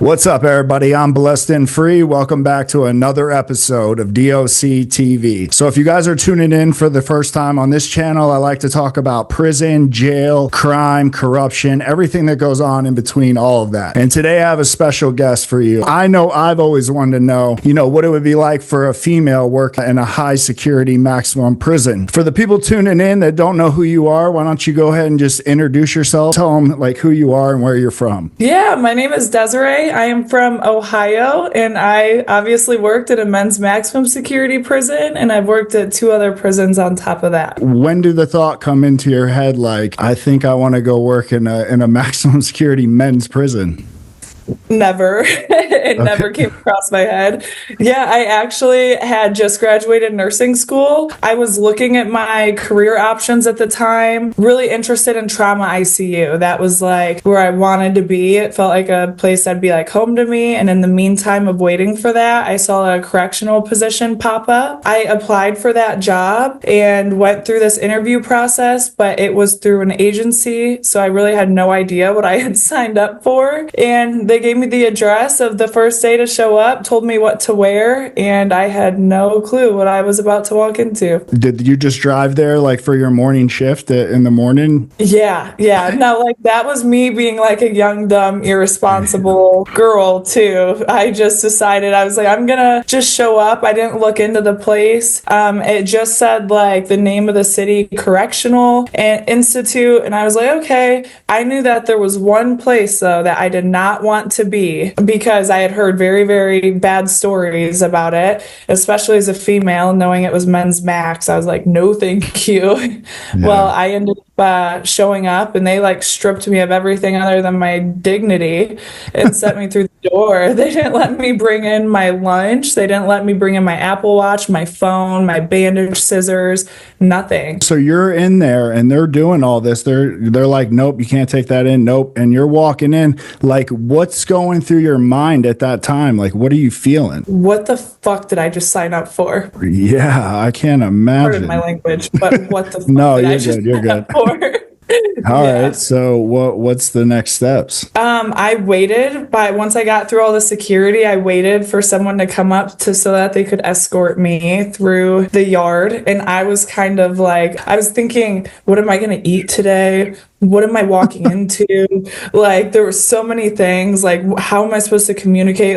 What's up, everybody? I'm Blessed and Free. Welcome back to another episode of DOC TV. So if you guys are tuning in for the first time on this channel, I like to talk about prison, jail, crime, corruption, everything that goes on in between all of that. And today I have a special guest for you. I know I've always wanted to know, what it would be like for a female work in a high security maximum prison. For the people tuning in that don't know who you are, why don't you go ahead and just introduce yourself? Tell them who you are and where you're from. Yeah, my name is Desiree. I am from Ohio, and I obviously worked at a men's maximum security prison, and I've worked at two other prisons on top of that. When did the thought come into your head, I think I want to go work in a maximum security men's prison? Never. It never came across my head. Yeah, I actually had just graduated nursing school. I was looking at my career options at the time, really interested in trauma ICU. That was where I wanted to be. It felt like a place that'd be home to me. And in the meantime of waiting for that, I saw a correctional position pop up. I applied for that job and went through this interview process, but it was through an agency. So I really had no idea what I had signed up for. And they gave me the address of the first day to show up, told me what to wear, and I had no clue what I was about to walk into. Did you just drive there for your morning shift in the morning? Yeah. No, that was me being a young, dumb, irresponsible girl too. I just decided, I was I'm gonna just show up. I didn't look into the place. It just said the name of the city, Correctional Institute, and I was okay. I knew that there was one place though that I did not want to be, because I had heard very, very bad stories about it, especially as a female, knowing it was men's max. I was no, thank you. Yeah. Well, I ended up showing up, and they stripped me of everything other than my dignity and sent me through the door. They didn't let me bring in my lunch. They didn't let me bring in my Apple Watch, my phone, my bandage, scissors, nothing. So you're in there and they're doing all this. They're nope, you can't take that in. Nope. And you're walking in. What's going through your mind at that time? What are you feeling? What the fuck did I just sign up for? Yeah, I can't imagine. Pardon my language, but what the fuck no, did you're I just good. You're good. All right. So what's the next steps? I waited, but once I got through all the security, I waited for someone to come up so that they could escort me through the yard. And I was kind of I was thinking, what am I going to eat today? What am I walking into? There were so many things. How am I supposed to communicate?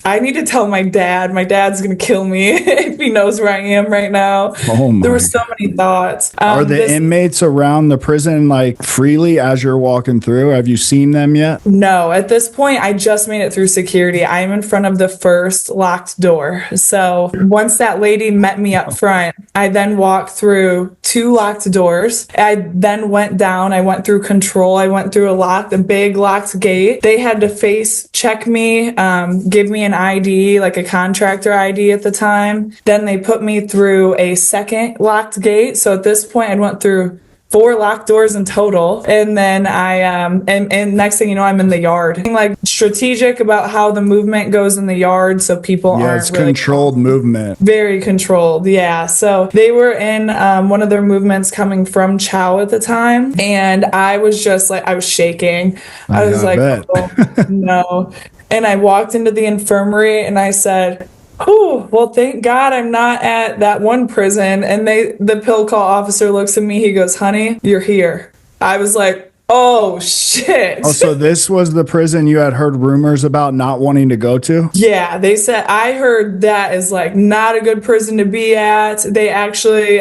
I need to tell my dad. My dad's going to kill me if he knows where I am right now. There were so many thoughts. Are the inmates around the prison freely as you're walking through? Have you seen them yet? No, at this point, I just made it through security. I am in front of the first locked door. So once that lady met me up front, I then walked through two locked doors. I then went down. I went through control. I went through a big locked gate. They had to face check me, give me an ID, a contractor ID at the time. Then they put me through a second locked gate. So at this point, I went through 4 locked doors in total. And then I, and next thing you know, I'm in the yard. Strategic about how the movement goes in the yard, so people aren't it's really controlled movement. Very controlled, yeah. So they were in one of their movements coming from Chow at the time. And I was just I was shaking. I was oh, no. And I walked into the infirmary and I said, oh, well, thank God I'm not at that one prison. And the pill call officer looks at me. He goes, honey, you're here. I was oh, shit. Oh, so this was the prison you had heard rumors about not wanting to go to? Yeah, they said, I heard that is not a good prison to be at. They actually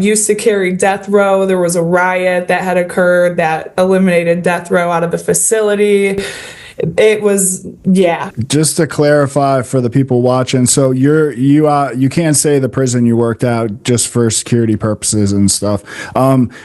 used to carry death row. There was a riot that had occurred that eliminated death row out of the facility. It was, yeah. Just to clarify for the people watching, so you can't say the prison you worked at just for security purposes and stuff.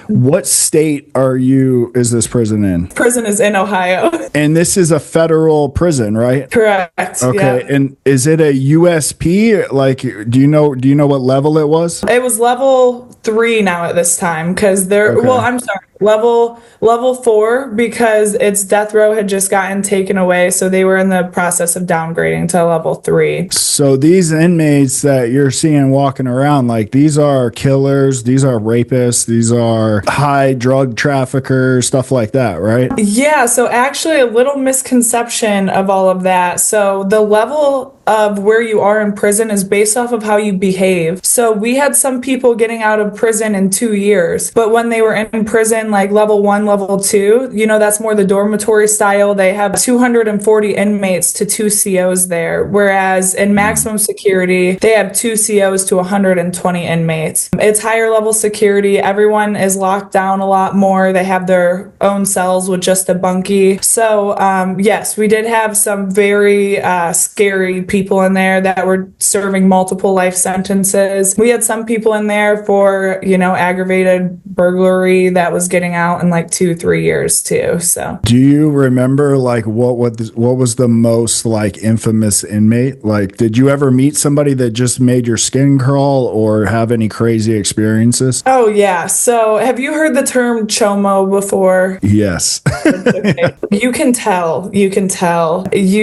What state is this prison in? Prison is in Ohio. And this is a federal prison, right? Correct. Okay. Yeah. And is it a USP? Do you know what level it was? It was level 3 now at this time, because I'm sorry. level 4 because its death row had just gotten taken away, so they were in the process of downgrading to level 3. So these inmates that you're seeing walking around, like these are killers, these are rapists, these are high drug traffickers, stuff like that, right? Yeah, so actually a little misconception of all of that. So the level of where you are in prison is based off of how you behave. So we had some people getting out of prison in 2 years, but when they were in prison, like level 1, level 2, that's more the dormitory style. They have 240 inmates to 2 COs there, whereas in maximum security, they have 2 COs to 120 inmates. It's higher level security. Everyone is locked down a lot more. They have their own cells with just a bunkie. So yes, we did have some very scary people in there that were serving multiple life sentences. We had some people in there for, aggravated burglary that was getting out in like 2-3 years too. So do you remember like what was the most like infamous inmate? Like, did you ever meet somebody that just made your skin crawl or have any crazy experiences? Oh yeah. So have you heard the term chomo before? Yes. Okay. You can tell. You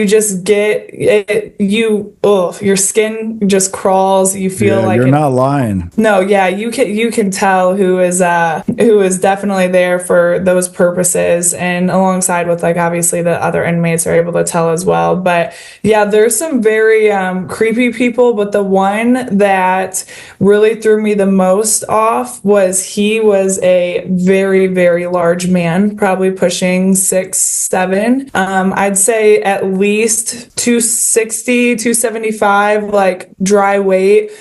just get it. Your skin just crawls. You feel like you're not lying. No, yeah, you can tell who is definitely there for those purposes, and alongside with like obviously the other inmates are able to tell as well. But yeah, there's some very creepy people, but the one that really threw me the most off was he was a very, very large man, probably pushing 6'7". I'd say at least 260, 275, like dry weight.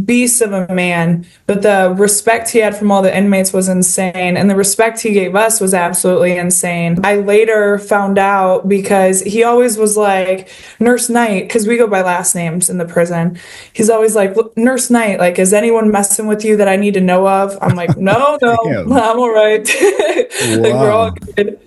Beast of a man, but the respect he had from all the inmates was insane, and the respect he gave us was absolutely insane. I later found out because he always was like, Nurse Knight, because we go by last names in the prison. He's always like, Nurse Knight, like, is anyone messing with you that I need to know of? I'm like, no, I'm all right. Like, we're all good.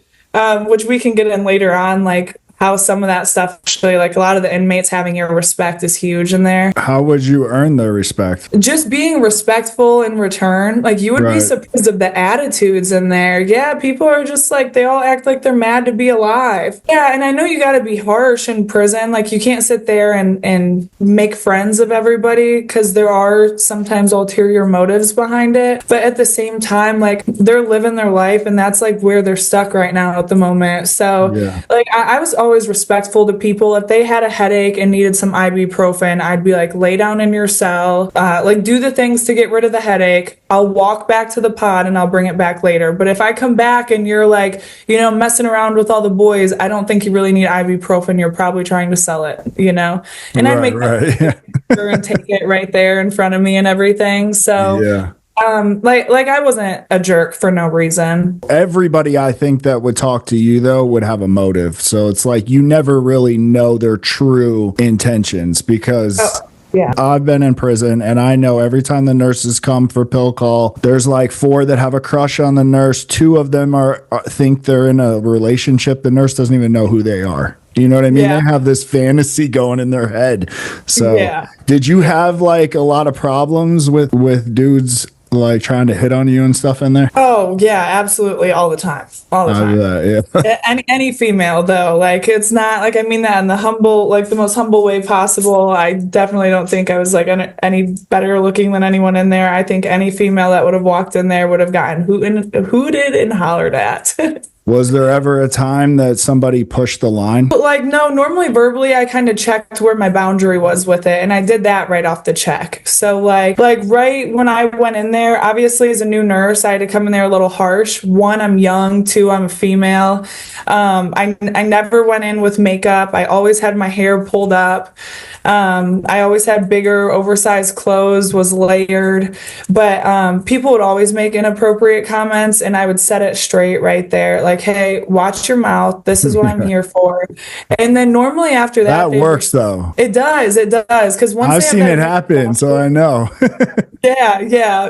Which we can get in later on, like how some of that stuff actually, like a lot of the inmates having your respect is huge in there. How would you earn their respect? Just being respectful in return. Like you would be surprised of the attitudes in there. Yeah, people are just like, they all act like they're mad to be alive. Yeah, and I know you got to be harsh in prison. Like you can't sit there and make friends of everybody because there are sometimes ulterior motives behind it. But at the same time, like they're living their life and that's like where they're stuck right now at the moment. So like I was always respectful to people. If they had a headache and needed some ibuprofen, I'd be like, lay down in your cell, like do the things to get rid of the headache. I'll walk back to the pod and I'll bring it back later. But if I come back and you're like, messing around with all the boys, I don't think you really need ibuprofen. You're probably trying to sell it, and I'd make that and take it right there in front of me and everything. So like I wasn't a jerk for no reason. Everybody I think that would talk to you though would have a motive. So it's like you never really know their true intentions because I've been in prison and I know every time the nurses come for pill call, there's like 4 that have a crush on the nurse. 2 of them think they're in a relationship. The nurse doesn't even know who they are. You know what I mean? They have this fantasy going in their head. So did you have like a lot of problems with dudes like trying to hit on you and stuff in there? Oh yeah, absolutely, all the time. Any female though, like it's not like I mean that in the most humble way possible. I definitely don't think I was like any better looking than anyone in there. I think any female that would have walked in there would have gotten hooted and hollered at. Was there ever a time that somebody pushed the line? Like, no, normally verbally, I kind of checked where my boundary was with it. And I did that right off the check. So like right when I went in there, obviously as a new nurse, I had to come in there a little harsh. 1, I'm young. 2, I'm a female. I never went in with makeup. I always had my hair pulled up. I always had bigger, oversized clothes, was layered. But people would always make inappropriate comments and I would set it straight right there. Like, hey, watch your mouth. This is what I'm here for. And then normally after that works though. It does. Because once I've seen it happen, so I know. Yeah.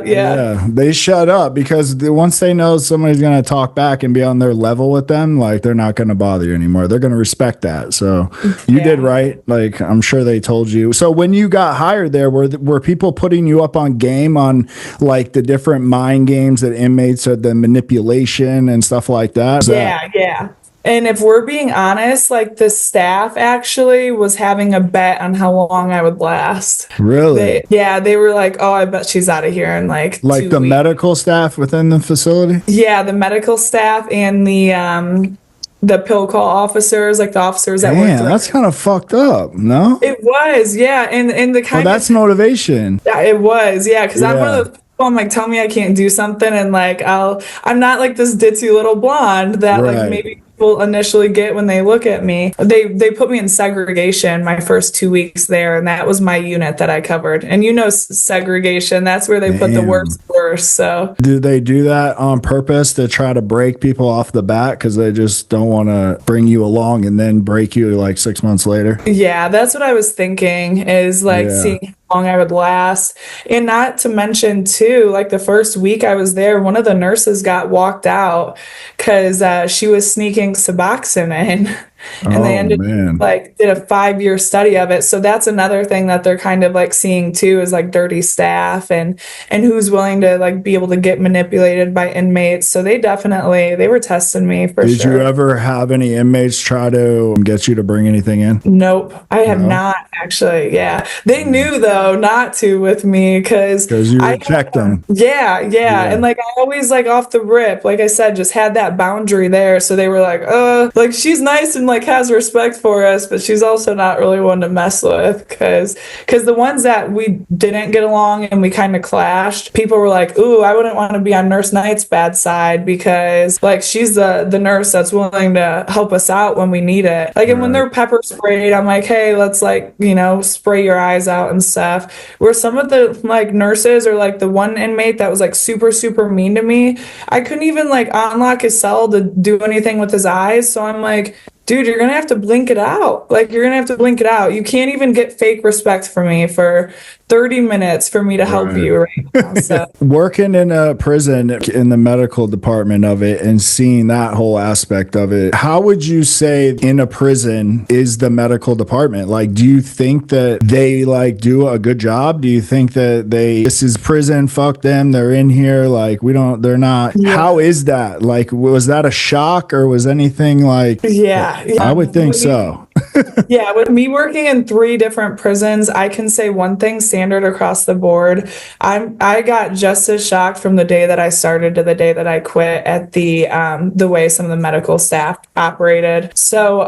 Yeah, they shut up because once they know somebody's going to talk back and be on their level with them, like they're not going to bother you anymore. They're going to respect that. So you did Yeah. right. Like I'm sure they told you. So when you got hired there, were people putting you up on game on like the different mind games that inmates or the manipulation and stuff like that? Yeah. And if we're being honest, like the staff actually was having a bet on how long I would last. Really? They were like, "Oh, I bet she's out of here in like Like 2 the weeks." medical staff within the facility? Yeah, the medical staff and the pill call officers, like the officers that worked Damn, that's kind of fucked up. No? It was, yeah, and the Well, kind that's of motivation. yeah, it was, yeah, because I'm one Yeah. of those people. I'm like, tell me I can't do something, and like I'm not like this ditzy little blonde that like Right. maybe people initially get when they look at me. They put me in segregation my first 2 weeks there, and that was my unit that I covered. And segregation, that's where they put the Damn. worst. So Do they do that on purpose to try to break people off the bat because they just don't want to bring you along and then break you like 6 months later? yeah, that's what I was thinking is like Yeah. seeing how long I would last. And not to mention, too, like the first week I was there, one of the nurses got walked out because she was sneaking Suboxone in. And they Oh ended man. like did a 5-year study of it. So that's another thing that they're kind of like seeing too is like dirty staff and who's willing to like be able to get manipulated by inmates. So they were testing me for Did sure. you ever have any inmates try to get you to bring anything in? Nope, I have No? not actually. Yeah, they knew though not to with me because Because you I checked them. yeah, and like I always like off the rip, like I said, just had that boundary there. So they were like she's nice and like has respect for us, but she's also not really one to mess with because the ones that we didn't get along and we kind of clashed, people were like, ooh, I wouldn't want to be on Nurse Knight's bad side because like she's the nurse that's willing to help us out when we need it. Like, and when they're pepper sprayed, I'm like, hey, let's like, spray your eyes out and stuff. Where some of the like nurses or like the one inmate that was like super, super mean to me, I couldn't even like unlock his cell to do anything with his eyes. So I'm like, dude, you're gonna have to blink it out. Like, you're gonna have to blink it out. You can't even get fake respect for me for 30 minutes for me to help you right now. So Working in a prison in the medical department of it and seeing that whole aspect of it, how would you say in a prison is the medical department? Like, do you think that they like do a good job? Do you think that this is prison, fuck them, they're in here, like they're not? Yeah. How is that? Like, was that a shock or was anything like? yeah. I would think so. Yeah, with me working in 3 different prisons, I can say one thing standard across the board. I got just as shocked from the day that I started to the day that I quit at the way some of the medical staff operated. So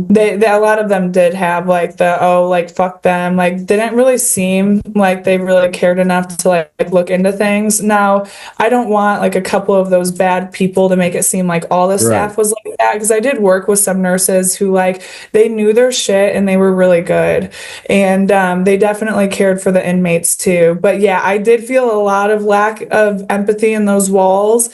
they a lot of them did have like fuck them, like didn't really seem like they really cared enough to like look into things. Now I don't want like a couple of those bad people to make it seem like all the staff was like that, because I did work with some nurses who like they knew their shit and they were really good, and they definitely cared for the inmates too. But yeah, I did feel a lot of lack of empathy in those walls,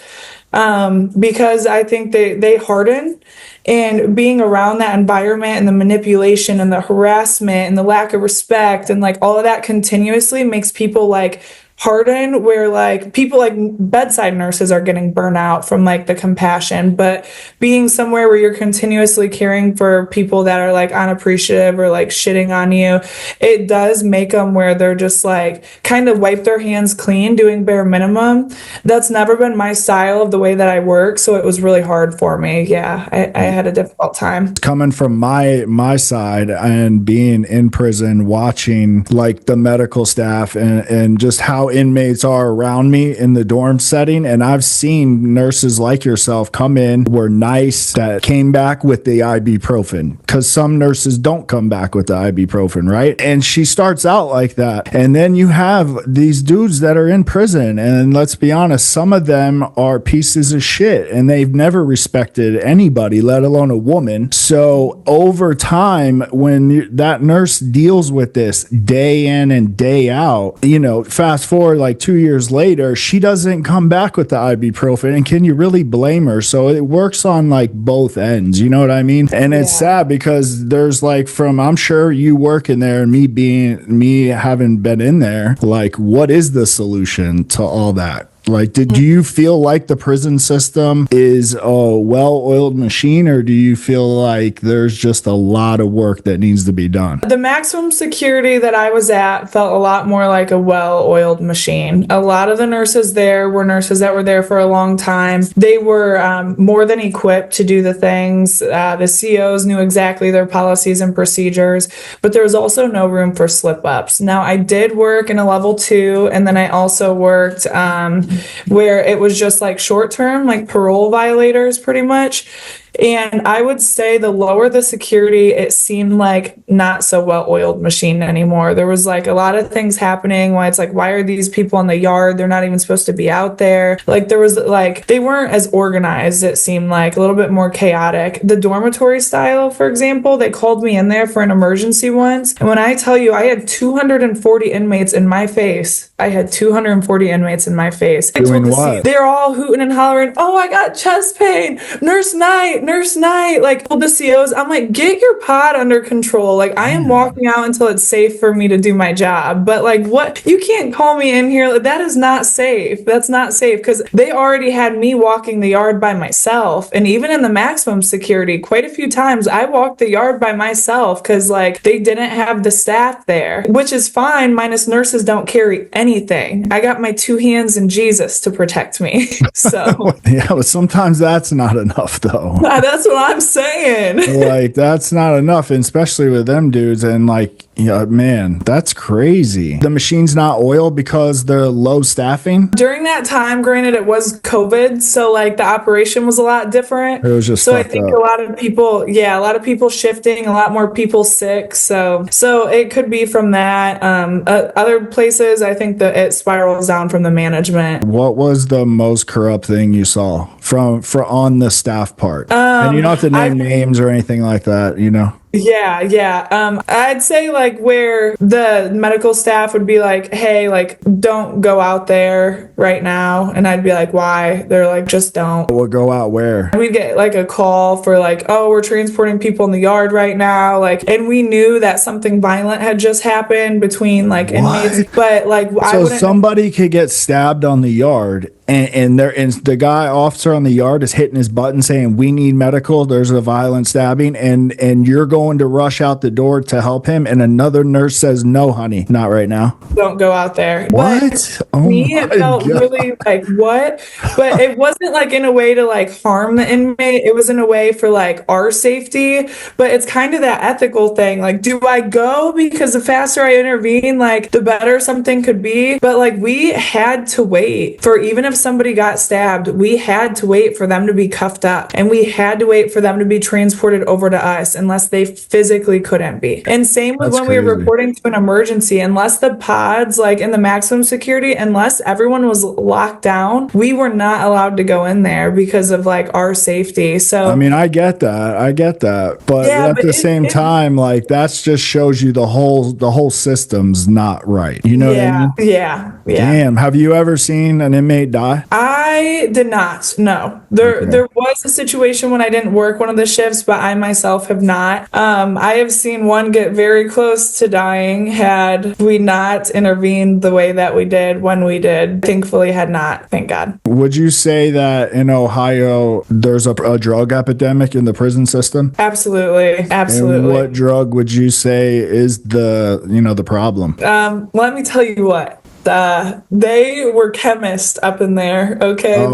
because I think they harden, and being around that environment and the manipulation and the harassment and the lack of respect and like all of that continuously makes people like harden, where like people like bedside nurses are getting burnt out from like the compassion. But being somewhere where you're continuously caring for people that are like unappreciative or like shitting on you, it does make them where they're just like kind of wipe their hands clean doing bare minimum. That's never been my style of the way that I work, so it was really hard for me. Yeah, I had a difficult time Coming from my side and being in prison, watching like the medical staff and just how inmates are around me in the dorm setting. And I've seen nurses like yourself come in, were nice, that came back with the ibuprofen, because some nurses don't come back with the ibuprofen, right? And she starts out like that. And then you have these dudes that are in prison, and let's be honest, some of them are pieces of shit and they've never respected anybody, let alone a woman. So over time, when that nurse deals with this day in and day out, fast forward before, like 2 years later, she doesn't come back with the ibuprofen. And can you really blame her? So it works on like both ends. You know what I mean? And it's sad because there's like I'm sure you working there and me having been in there, like what is the solution to all that? Like, do you feel like the prison system is a well-oiled machine, or do you feel like there's just a lot of work that needs to be done? The maximum security that I was at felt a lot more like a well-oiled machine. A lot of the nurses there were nurses that were there for a long time. They were more than equipped to do the things. The COs knew exactly their policies and procedures, but there was also no room for slip-ups. Now, I did work in a level 2, and then I also worked where it was just like short term, like parole violators pretty much. And I would say the lower the security, it seemed like not so well-oiled machine anymore. There was like a lot of things happening why it's like, why are these people in the yard? They're not even supposed to be out there. Like there was like, they weren't as organized, it seemed like, a little bit more chaotic. The dormitory style, for example, they called me in there for an emergency once. And when I tell you, I had 240 inmates in my face. I had 240 inmates in my face. Doing what? They're all hooting and hollering, oh, I got chest pain, nurse night, like told the COs, I'm like, get your pod under control. Like I am walking out until it's safe for me to do my job. But like what, you can't call me in here. That is not safe. That's not safe because they already had me walking the yard by myself. And even in the maximum security, quite a few times I walked the yard by myself because like they didn't have the staff there, which is fine. Minus nurses don't carry anything. I got my 2 hands in Jesus to protect me. So yeah, but sometimes that's not enough though. That's what I'm saying. Like that's not enough, and especially with them dudes. And like, yeah, man, that's crazy. The machine's not oiled because they're low staffing. During that time, granted, it was COVID, so like the operation was a lot different. It was just so I think up. a lot of people shifting, a lot more people sick. So it could be from that. Other places, I think that it spirals down from the management. What was the most corrupt thing you saw from on the staff part? And you don't have to name names or anything like that, you know? Yeah. I'd say like where the medical staff would be like, hey, like don't go out there right now. And I'd be like, why? They're like, just don't. We'll go out where? We'd get like a call for like, oh, we're transporting people in the yard right now. Like, and we knew that something violent had just happened between like inmates. But like, so somebody could get stabbed on the yard. And the guy officer on the yard is hitting his button saying, we need medical. There's a violent stabbing. And you're going to rush out the door to help him. And another nurse says, no, honey, not right now. Don't go out there. What? But it felt really like, what? But it wasn't like in a way to like harm the inmate. It was in a way for like our safety. But it's kind of that ethical thing. Like, do I go? Because the faster I intervene, like the better something could be. But like we had to wait for, even if somebody got stabbed, we had to wait for them to be cuffed up, and we had to wait for them to be transported over to us unless they physically couldn't be. And same with when we were reporting to an emergency, unless the pods, like in the maximum security, unless everyone was locked down, we were not allowed to go in there because of like our safety. So I mean, I get that, but at the same time, like that's just shows you the whole system's not right. You know what I mean? Yeah. Damn, have you ever seen an inmate die? I did not. No. There was a situation when I didn't work one of the shifts, but I myself have not. I have seen one get very close to dying had we not intervened the way that we did when we did. Thankfully had not. Thank God. Would you say that in Ohio there's a drug epidemic in the prison system? Absolutely. And what drug would you say is the problem? Let me tell you what. They were chemists up in there. Okay.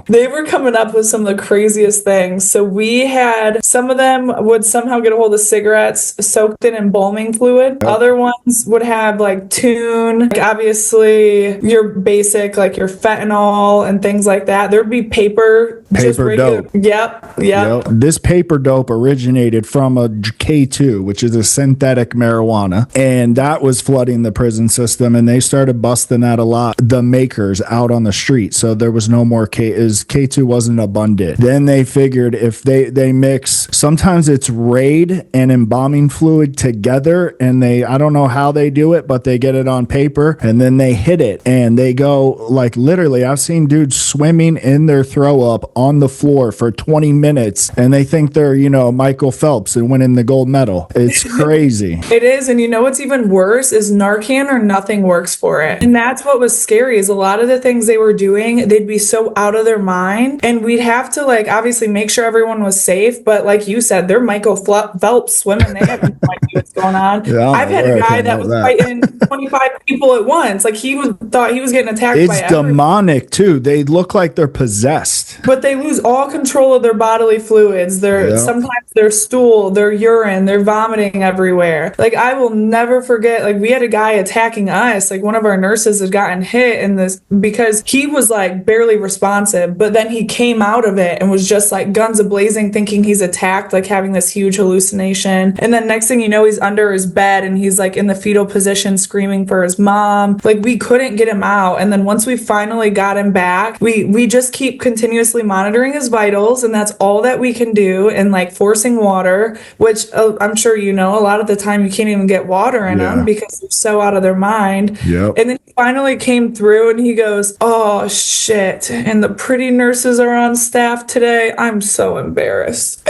They were coming up with some of the craziest things. So we had, some of them would somehow get a hold of cigarettes soaked in embalming fluid. Yep. Other ones would have like tune, like obviously your basic, like your fentanyl and things like that. There'd be paper Paper dope. Yep. This paper dope originated from a K2, which is a synthetic marijuana, and that was flooding the prison system, and they started busting that a lot, the makers out on the street. So there was no more K2 wasn't abundant. Then they figured if they mix, sometimes it's Raid and embalming fluid together, and I don't know how they do it, but they get it on paper and then they hit it and they go, like, literally I've seen dudes swimming in their throw up on the floor for 20 minutes and they think they're, Michael Phelps and winning the gold medal. It's crazy. It is. And what's even worse is Narcan or nothing works for it. And that's what was scary, is a lot of the things they were doing, they'd be so out of their mind, and we'd have to obviously make sure everyone was safe. But like you said, they're Michael Phelps swimming. They have no idea what's going on. Yeah, I've had a guy that was fighting 25 people at once. Like thought he was getting attacked by It's demonic too. They look like they're possessed. But they lose all control of their bodily fluids. Sometimes their stool, their urine, they're vomiting everywhere. I will never forget, we had a guy attacking us. One of our nurses had gotten hit in this because he was barely responsive, but then he came out of it and was just guns a-blazing, thinking he's attacked, having this huge hallucination. And then next thing you know, he's under his bed and he's in the fetal position screaming for his mom. We couldn't get him out. And then once we finally got him back, we just keep continuously monitoring his vitals, and that's all that we can do. And forcing water, which I'm sure a lot of the time you can't even get water in them because they're so out of their mind. Yep. And then he finally came through and he goes, "Oh shit, and the pretty nurses are on staff today. I'm so embarrassed."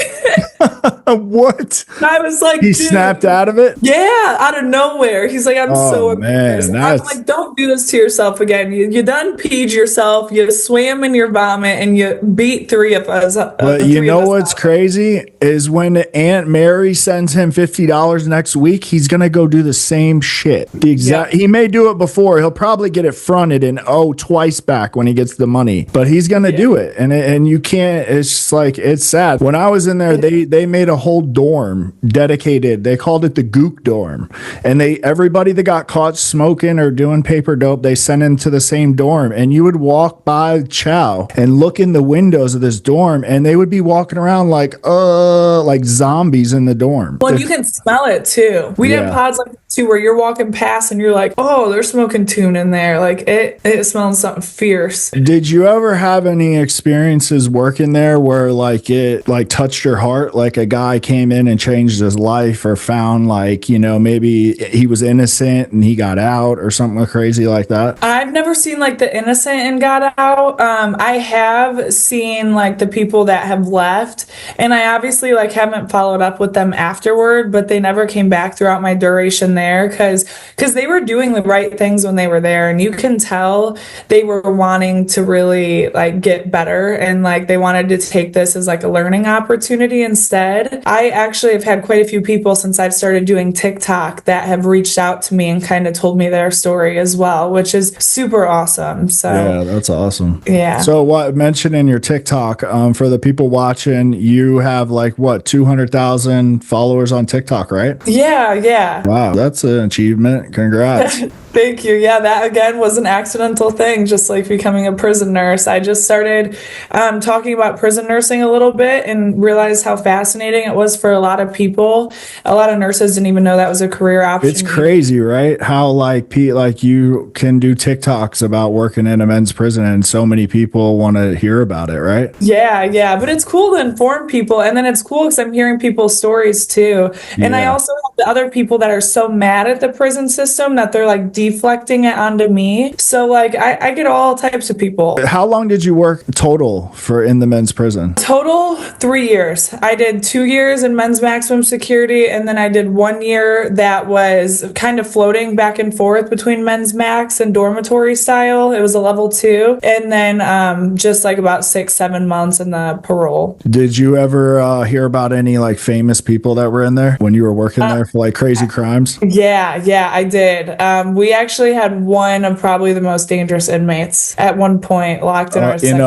What? And I was like, he snapped out of it? Yeah, out of nowhere. He's like, "I'm so embarrassed." I'm like, "Don't do this to yourself again. You done peed yourself, you swam in your vomit, and you beat three of us." But you know what's crazy is when Aunt Mary sends him $50 next week, he's gonna go do the same shit. He may do it before. He'll probably get it fronted and twice back when he gets the money. But he's gonna do it, and you can't. It's it's sad. When I was in there, they made a whole dorm dedicated. They called it the Gook dorm, and everybody that got caught smoking or doing paper dope, they sent into the same dorm. And you would walk by Chow and look in the windows of this dorm, and they would be walking around like zombies in the dorm. Well, you can smell it too. We did pods like too, where you're walking past and you're like, "Oh, they're smoking tune in there." It smells something fierce. Did you ever have any experiences working there where it touched your heart? A guy came in and changed his life, or found maybe he was innocent and he got out, or something crazy like that? I've never seen the innocent and got out. I have seen the people that have left, and I obviously haven't followed up with them afterward, but they never came back throughout my duration there because they were doing the right things when they were there, and you can tell they were wanting to really get better, and they wanted to take this as a learning opportunity instead. I actually have had quite a few people since I've started doing TikTok that have reached out to me and kind of told me their story as well, which is super awesome. So yeah, that's awesome. Yeah. So what mentioned in your TikTok, for the people watching, you have 200,000 followers on TikTok, right? Yeah. Wow, that's an achievement. Congrats. Thank you. Yeah, that again was an accidental thing, just like becoming a prison nurse. I just started talking about prison nursing a little bit and realized how fascinating it was for a lot of people. A lot of nurses didn't even know that was a career option. It's crazy, right? How you can do TikToks about working in a men's prison, and so many people want to hear about it, right? Yeah. But it's cool to inform people, and then it's cool because I'm hearing people's stories too. And I also have the other people that are so mad at the prison system that they're deflecting it onto me. So I get all types of people. How long did you work total in the men's prison? Total 3 years. I did 2 years in men's maximum security, and then I did 1 year that was kind of floating back and forth between men's max and dormitory style. It was a level 2, and then just about 6-7 months in the parole. Did you ever hear about any famous people that were in there when you were working there for crazy crimes? Yeah, I did. We actually had one of probably the most dangerous inmates at one point locked in our in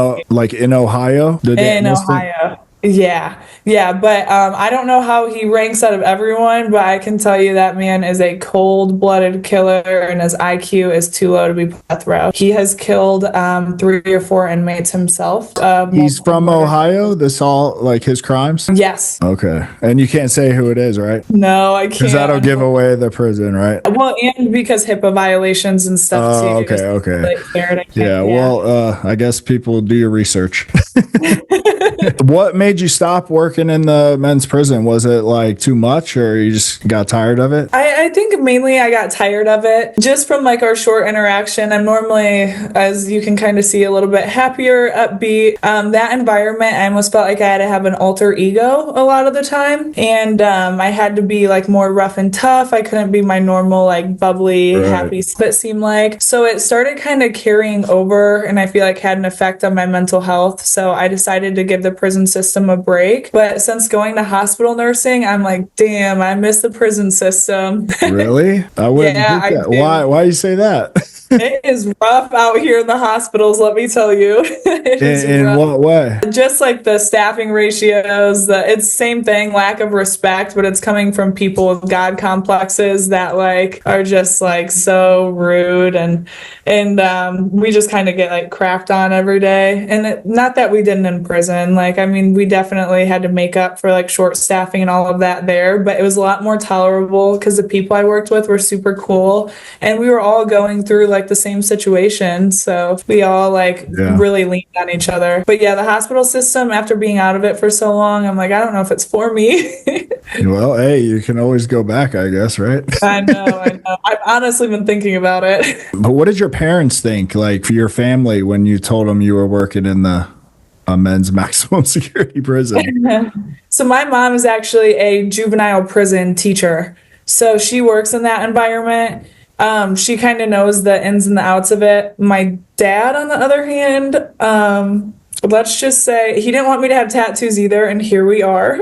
Ohio? In Ohio. Yeah, but I don't know how he ranks out of everyone, but I can tell you that man is a cold-blooded killer, and his IQ is too low to be death row. He has killed 3 or 4 inmates himself. He's Multiple from murders. Ohio. This all like his crimes. Yes. Okay, and you can't say who it is, right? No, I Because that'll can't. give away the prison, right? Well, and because HIPAA violations and stuff Oh, too. okay, So okay. like, cleared, I can't, Yeah, yeah. well, I guess people do your research. What made you stop working in the men's prison? Was it like too much or you just got tired of it? I think mainly I got tired of it just from like our short interaction. I'm normally, as you can kind of see, a little bit happier, upbeat. That environment, I almost felt like I had to have an alter ego a lot of the time. And I had to be like more rough and tough. I couldn't be my normal, like bubbly, Right. happy, it seemed like. So it started kind of carrying over and I feel like had an effect on my mental health. So I decided to give the prison system a break. But since going to hospital nursing, I'm like, damn, I miss the prison system. Really? I wouldn't Yeah, think I that. do. Why you say that? It is rough out here in the hospitals, let me tell you. It is In rough. what way? Just like the staffing ratios, it's same thing, lack of respect, but it's coming from people with God complexes that like are just like so rude and we just kind of get like crapped on every day. And not that we didn't in prison, like I mean, we definitely had to make up for like short staffing and all of that there, but it was a lot more tolerable because the people I worked with were super cool and we were all going through like the same situation, so we all like Yeah. really leaned on each other. But yeah, the hospital system, after being out of it for so long, I'm like, I don't know if it's for me. Well, hey, you can always go back, I guess, right? I know. I've honestly been thinking about it. But what did your parents think, like for your family, when you told them you were working in the men's maximum security prison? So my mom is actually a juvenile prison teacher. So she works in that environment. She kind of knows the ins and the outs of it. My dad, on the other hand, let's just say he didn't want me to have tattoos either, and here we are.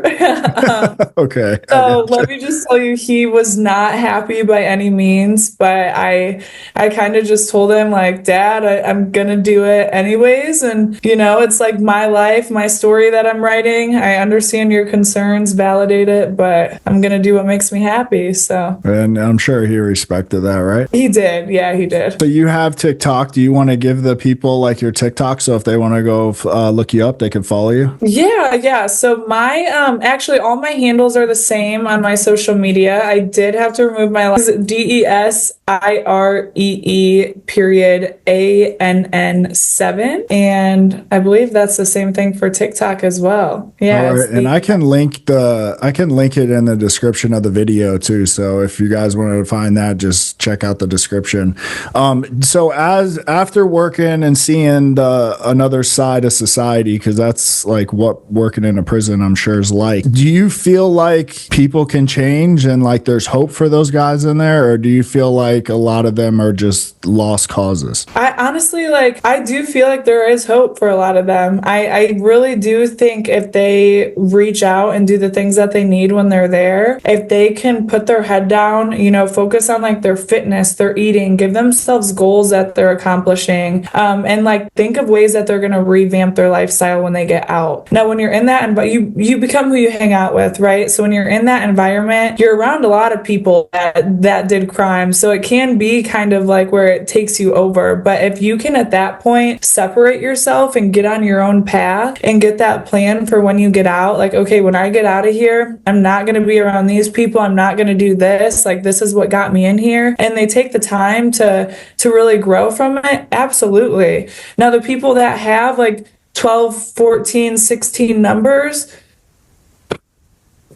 Okay. So let me just tell you, he was not happy by any means, but I kind of just told him like, Dad, I'm gonna do it anyways, and you know, it's like my life, my story that I'm writing. I understand your concerns, validate it, but I'm gonna do what makes me happy. So And I'm sure he respected that, right? he did, yeah, he did. So you have TikTok. Do you want to give the people like your TikTok so if they want to go look you up, they can follow you? Yeah. So my actually all my handles are the same on my social media. I did have to remove my last DESIREE period ANN7, and I believe that's the same thing for TikTok as well. Yeah. All right, it's and I can link it in the description of the video too. So if you guys want to find that, just check out the description. So as after working and seeing the another side of society, because that's like what working in a prison I'm sure is like. Do you feel like people can change and like there's hope for those guys in there, or do you feel like a lot of them are just lost causes? I honestly like I do feel like there is hope for a lot of them. I really do think if they reach out and do the things that they need when they're there, if they can put their head down, you know, focus on like their fitness, their eating, give themselves goals that they're accomplishing, and like think of ways that they're gonna revamp their lifestyle when they get out. Now, when you're in that but you become who you hang out with, right? So when you're in that environment, you're around a lot of people that did crime. So it can be kind of like where it takes you over. But if you can at that point separate yourself and get on your own path and get that plan for when you get out, like, okay, when I get out of here, I'm not going to be around these people. I'm not going to do this. Like, this is what got me in here. And they take the time to really grow from it. Absolutely. Now, the people that have like 12, 14, 16 numbers,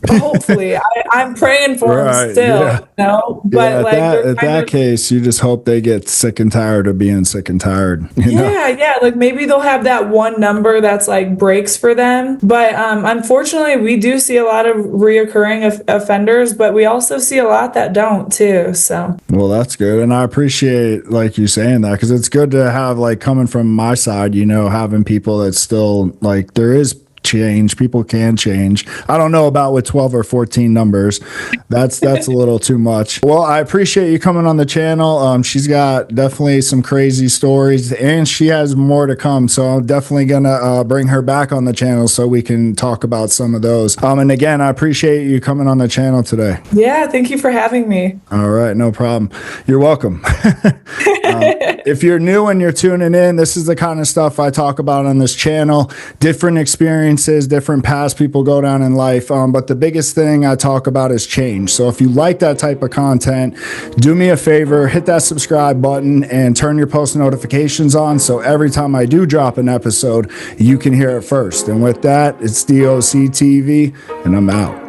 hopefully I'm praying for them still, Yeah. you know, but Yeah, like they're at that case, you just hope they get sick and tired of being sick and tired. You know? yeah, like maybe they'll have that one number that's like breaks for them. But unfortunately, we do see a lot of reoccurring offenders, but we also see a lot that don't too. So Well, that's good. And I appreciate like you saying that because it's good to have like coming from my side, you know, having people that still like there is change. People can change. I don't know about with 12 or 14 numbers. That's a little too much. Well, I appreciate you coming on the channel. She's got definitely some crazy stories, and she has more to come. So I'm definitely gonna bring her back on the channel so we can talk about some of those. And again, I appreciate you coming on the channel today. Yeah, thank you for having me. All right, no problem. You're welcome. If you're new and you're tuning in, this is the kind of stuff I talk about on this channel. Different experiences, different paths people go down in life. But the biggest thing I talk about is change. So if you like that type of content, do me a favor, hit that subscribe button and turn your post notifications on so every time I do drop an episode, you can hear it first. And with that, it's DOC TV, and I'm out.